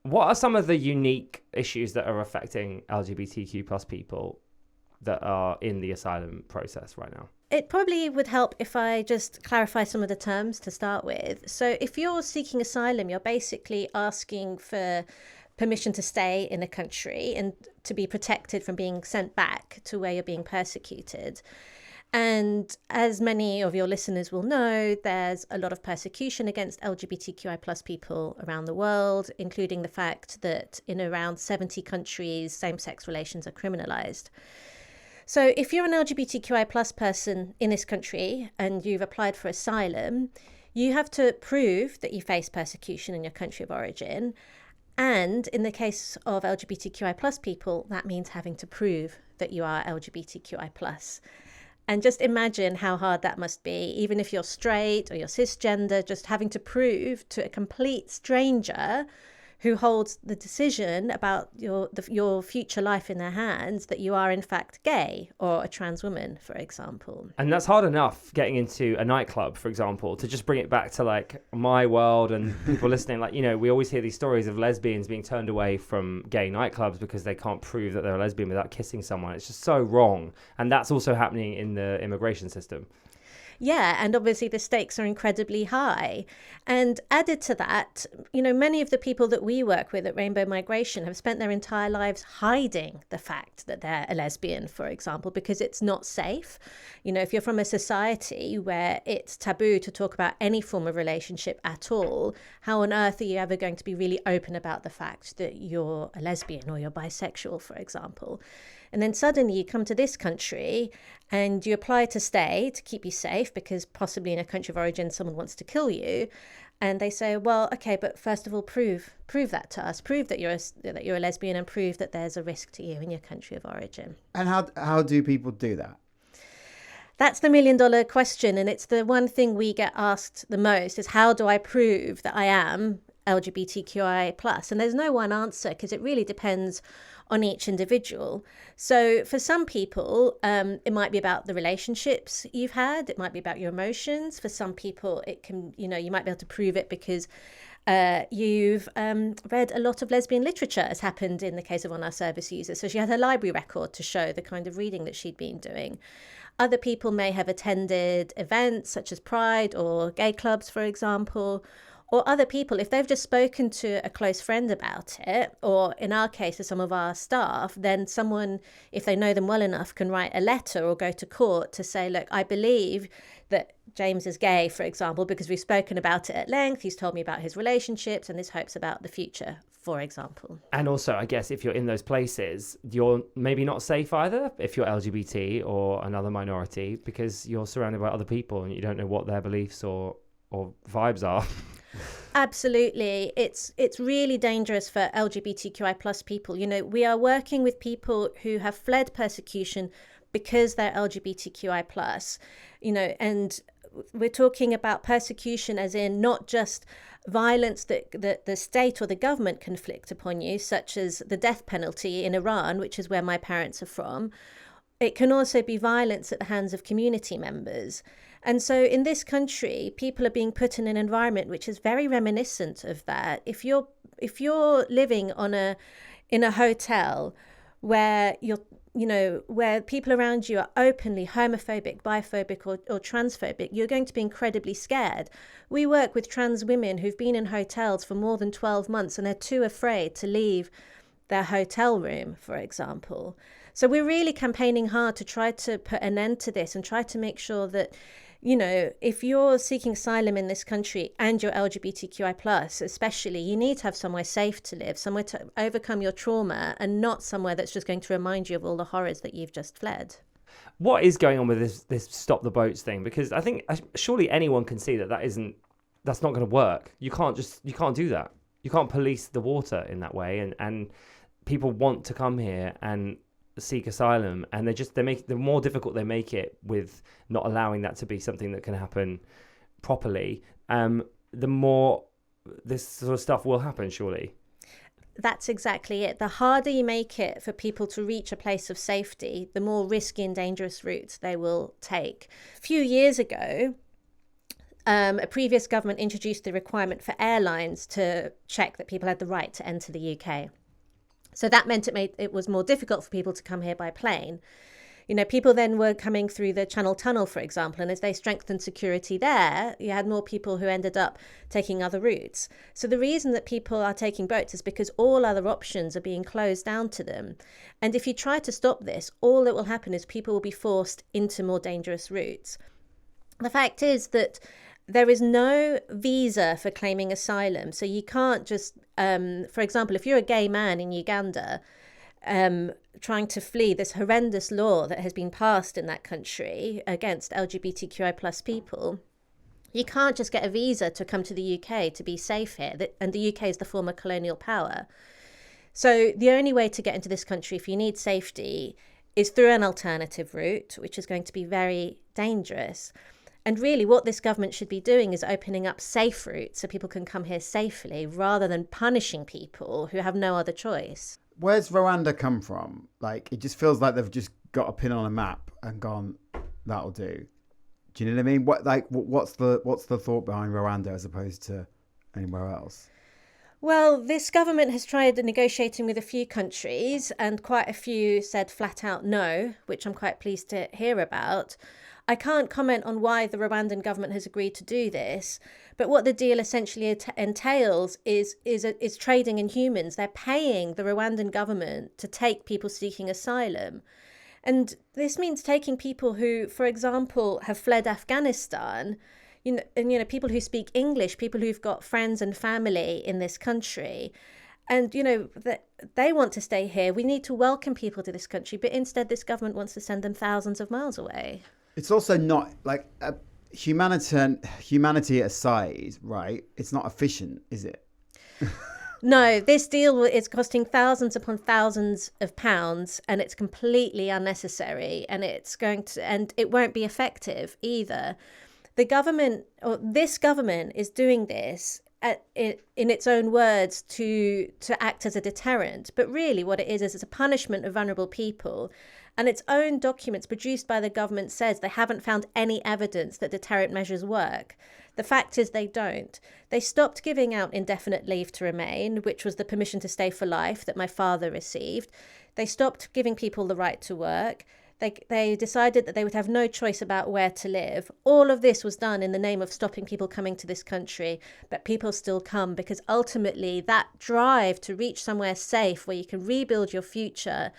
What are some of the unique issues that are affecting LGBTQ plus people that are in the asylum process right now? It probably would help if I just clarify some of the terms to start with. So if you're seeking asylum, you're basically asking for permission to stay in a country and to be protected from being sent back to where you're being persecuted. And as many of your listeners will know, there's a lot of persecution against LGBTQI plus people around the world, including the fact that in around 70 countries, same-sex relations are criminalized. So if you're an LGBTQI plus person in this country and you've applied for asylum, you have to prove that you face persecution in your country of origin. And in the case of LGBTQI plus people, that means having to prove that you are LGBTQI plus. And just imagine how hard that must be, even if you're straight or you're cisgender, just having to prove to a complete stranger who holds the decision about your future life in their hands that you are in fact gay or a trans woman, for example. And that's hard enough getting into a nightclub, for example, to just bring it back to like my world and people listening. Like, you know, we always hear these stories of lesbians being turned away from gay nightclubs because they can't prove that they're a lesbian without kissing someone. It's just so wrong. And that's also happening in the immigration system. Yeah, and obviously the stakes are incredibly high. And added to that, you know, many of the people that we work with at Rainbow Migration have spent their entire lives hiding the fact that they're a lesbian, for example, because it's not safe. You know, if you're from a society where it's taboo to talk about any form of relationship at all, how on earth are you ever going to be really open about the fact that you're a lesbian or you're bisexual, for example? And then suddenly you come to this country and you apply to stay to keep you safe because possibly in a country of origin someone wants to kill you. And they say, well, okay, but first of all, prove that to us. Prove that you're a lesbian and prove that there's a risk to you in your country of origin. And how do people do that? That's the $1 million question. And it's the one thing we get asked the most is how do I prove that I am LGBTQIA+. And there's no one answer because it really depends on each individual. So for some people, it might be about the relationships you've had. It might be about your emotions. For some people, it can, you know, you might be able to prove it because you've read a lot of lesbian literature, as happened in the case of one of our service users. So she had her library record to show the kind of reading that she'd been doing. Other people may have attended events such as Pride or gay clubs, for example. Or other people, if they've just spoken to a close friend about it, or in our case, to some of our staff, then someone, if they know them well enough, can write a letter or go to court to say, look, I believe that James is gay, for example, because we've spoken about it at length. He's told me about his relationships and his hopes about the future, for example. And also, I guess if you're in those places, you're maybe not safe either if you're LGBT or another minority, because you're surrounded by other people and you don't know what their beliefs or vibes are. Absolutely. It's really dangerous for LGBTQI plus people. You know, we are working with people who have fled persecution because they're LGBTQI plus, you know, and we're talking about persecution as in not just violence that the state or the government can inflict upon you, such as the death penalty in Iran, which is where my parents are from. It can also be violence at the hands of community members. And so in this country, people are being put in an environment which is very reminiscent of that. If you're living in a hotel where where people around you are openly homophobic, biphobic or transphobic, you're going to be incredibly scared. We work with trans women who've been in hotels for more than 12 months and they're too afraid to leave their hotel room, for example. So we're really campaigning hard to try to put an end to this and try to make sure that, you know, if you're seeking asylum in this country and you're LGBTQI+, especially, you need to have somewhere safe to live, somewhere to overcome your trauma and not somewhere that's just going to remind you of all the horrors that you've just fled. What is going on with this stop the boats thing? Because I think surely anyone can see that's not going to work. You can't do that. You can't police the water in that way. And people want to come here and seek asylum, and the more difficult they make it with not allowing that to be something that can happen properly, the more this sort of stuff will happen, surely. That's exactly it. The harder you make it for people to reach a place of safety, the more risky and dangerous routes they will take. A few years ago, a previous government introduced the requirement for airlines to check that people had the right to enter the UK. So that meant it was more difficult for people to come here by plane. People then were coming through the Channel Tunnel, for example, and as they strengthened security there, you had more people who ended up taking other routes. So the reason that people are taking boats is because all other options are being closed down to them. And if you try to stop this, all that will happen is people will be forced into more dangerous routes. The fact is that there is no visa for claiming asylum. So you can't just, for example, if you're a gay man in Uganda, trying to flee this horrendous law that has been passed in that country against LGBTQI plus people, you can't just get a visa to come to the UK to be safe here. And the UK is the former colonial power. So the only way to get into this country, if you need safety, is through an alternative route, which is going to be very dangerous. And really what this government should be doing is opening up safe routes so people can come here safely rather than punishing people who have no other choice. Where's Rwanda come from? Like, it just feels like they've just got a pin on a map and gone, that'll do. Do you know what I mean? What's the thought behind Rwanda as opposed to anywhere else? Well, this government has tried negotiating with a few countries, and quite a few said flat out no, which I'm quite pleased to hear about. I can't comment on why the Rwandan government has agreed to do this, but what the deal essentially entails is trading in humans. They're paying the Rwandan government to take people seeking asylum. And this means taking people who, for example, have fled Afghanistan, people who speak English, people who've got friends and family in this country. And, they want to stay here. We need to welcome people to this country, but instead this government wants to send them thousands of miles away. It's also not like humanity aside, right? It's not efficient, is it? No, this deal is costing thousands upon thousands of pounds, and it's completely unnecessary, and and it won't be effective either. This government is doing this in its own words to act as a deterrent, but really what it is it's a punishment of vulnerable people. And its own documents produced by the government says they haven't found any evidence that deterrent measures work. The fact is they don't. They stopped giving out indefinite leave to remain, which was the permission to stay for life that my father received. They stopped giving people the right to work. They decided that they would have no choice about where to live. All of this was done in the name of stopping people coming to this country, but people still come because ultimately that drive to reach somewhere safe where you can rebuild your future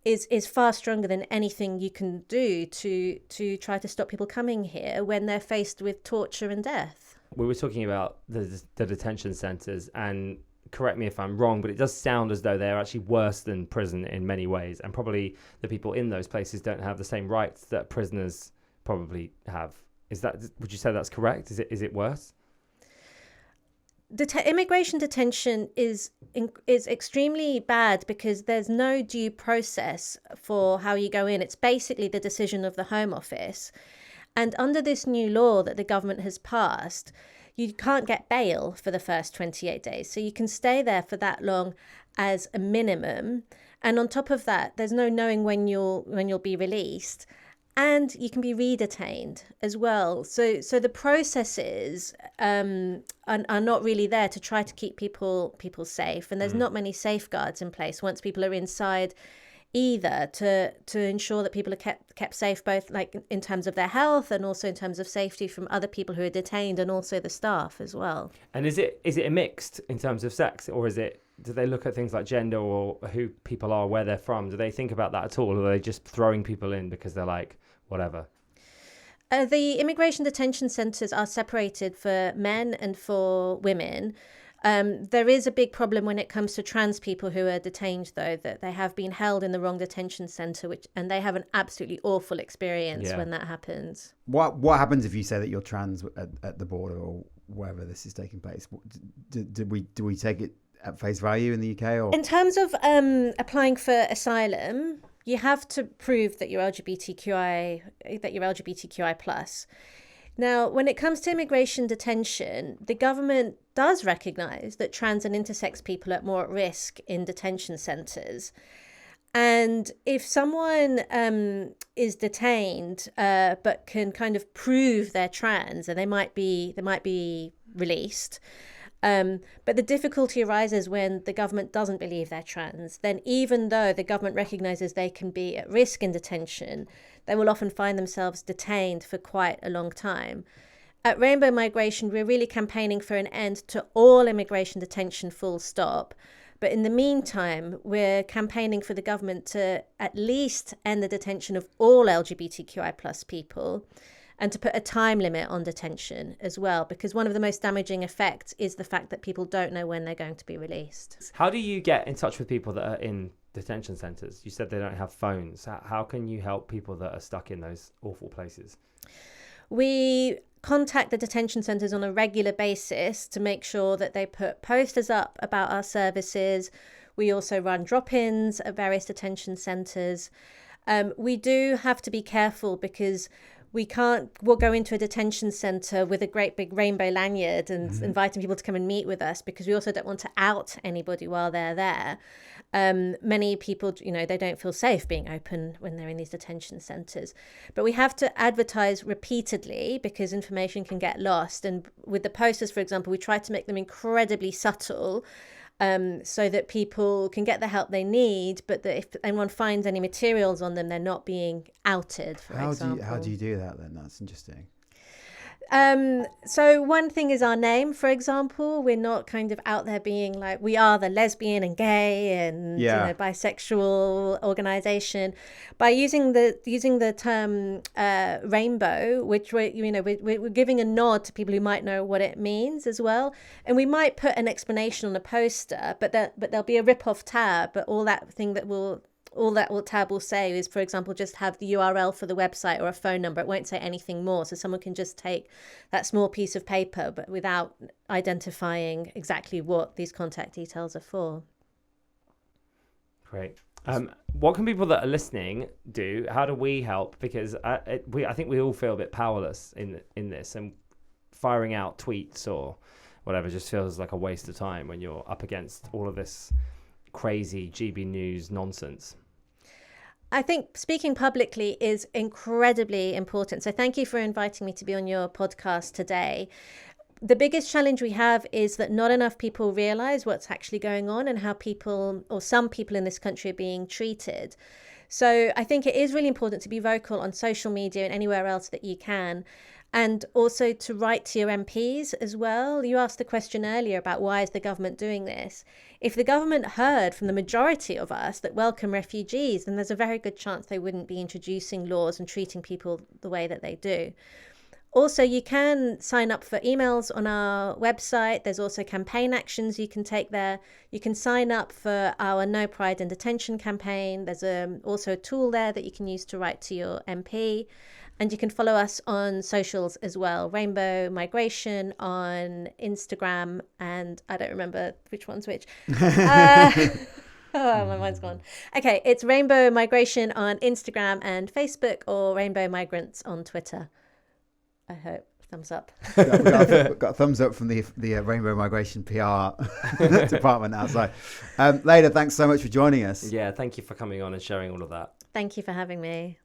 is far stronger than anything you can do to try to stop people coming here when they're faced with torture and death. We were talking about the detention centres, and correct me if I'm wrong, but it does sound as though they're actually worse than prison in many ways, and probably the people in those places don't have the same rights that prisoners probably have. Would you say that's correct? Is it worse? Immigration detention is extremely bad because there's no due process for how you go in. It's basically the decision of the Home Office. And under this new law that the government has passed, you can't get bail for the first 28 days. So you can stay there for that long as a minimum. And on top of that, there's no knowing when you'll be released. And you can be redetained as well. So the processes are not really there to try to keep people safe. And there's not many safeguards in place once people are inside either to ensure that people are kept safe, both like in terms of their health and also in terms of safety from other people who are detained and also the staff as well. And is it a mixed in terms of sex, or do they look at things like gender or who people are, where they're from? Do they think about that at all, or are they just throwing people in because they're like, whatever? The immigration detention centres are separated for men and for women. There is a big problem when it comes to trans people who are detained, though, that they have been held in the wrong detention centre, and they have an absolutely awful experience when that happens. What happens if you say that you're trans at the border or wherever this is taking place? Do we take it at face value in the UK? Or in terms of applying for asylum, you have to prove that you're LGBTQI plus. Now, when it comes to immigration detention, the government does recognise that trans and intersex people are more at risk in detention centres. And if someone is detained but can kind of prove they're trans, and they might be released. But the difficulty arises when the government doesn't believe they're trans. Then even though the government recognises they can be at risk in detention, they will often find themselves detained for quite a long time. At Rainbow Migration, we're really campaigning for an end to all immigration detention, full stop. But in the meantime, we're campaigning for the government to at least end the detention of all LGBTQI plus people, and to put a time limit on detention as well, because one of the most damaging effects is the fact that people don't know when they're going to be released. How do you get in touch with people that are in detention centres? You said they don't have phones. How can you help people that are stuck in those awful places? We contact the detention centres on a regular basis to make sure that they put posters up about our services. We also run drop-ins at various detention centres. We do have to be careful because we'll go into a detention centre with a great big rainbow lanyard and inviting people to come and meet with us, because we also don't want to out anybody while they're there. Many people, they don't feel safe being open when they're in these detention centres. But we have to advertise repeatedly because information can get lost. And with the posters, for example, we try to make them incredibly subtle, so that people can get the help they need, but that if anyone finds any materials on them, they're not being outed, for example. How do you do that then? That's interesting. So one thing is our name, for example. We're not kind of out there being like, we are the lesbian and gay and bisexual organization. By using the term rainbow, which we're giving a nod to people who might know what it means as well. And we might put an explanation on a poster, but there'll be a rip-off tab. But all that tab will say is, for example, just have the URL for the website or a phone number. It won't say anything more. So someone can just take that small piece of paper, but without identifying exactly what these contact details are for. Great. What can people that are listening do? How do we help? Because I think we all feel a bit powerless in this, and firing out tweets or whatever just feels like a waste of time when you're up against all of this crazy GB News nonsense. I think speaking publicly is incredibly important. So thank you for inviting me to be on your podcast today. The biggest challenge we have is that not enough people realize what's actually going on and how people, or some people in this country, are being treated. So I think it is really important to be vocal on social media and anywhere else that you can. And also to write to your MPs as well. You asked the question earlier about why is the government doing this? If the government heard from the majority of us that welcome refugees, then there's a very good chance they wouldn't be introducing laws and treating people the way that they do. Also, you can sign up for emails on our website. There's also campaign actions you can take there. You can sign up for our No Pride in Detention campaign. There's also a tool there that you can use to write to your MP. And you can follow us on socials as well. Rainbow Migration on Instagram, and I don't remember which one's which. Oh, my mind's gone. Okay, it's Rainbow Migration on Instagram and Facebook, or Rainbow Migrants on Twitter. I hope. Thumbs up. We've got a thumbs up from the Rainbow Migration PR department outside. Leila, thanks so much for joining us. Yeah, thank you for coming on and sharing all of that. Thank you for having me.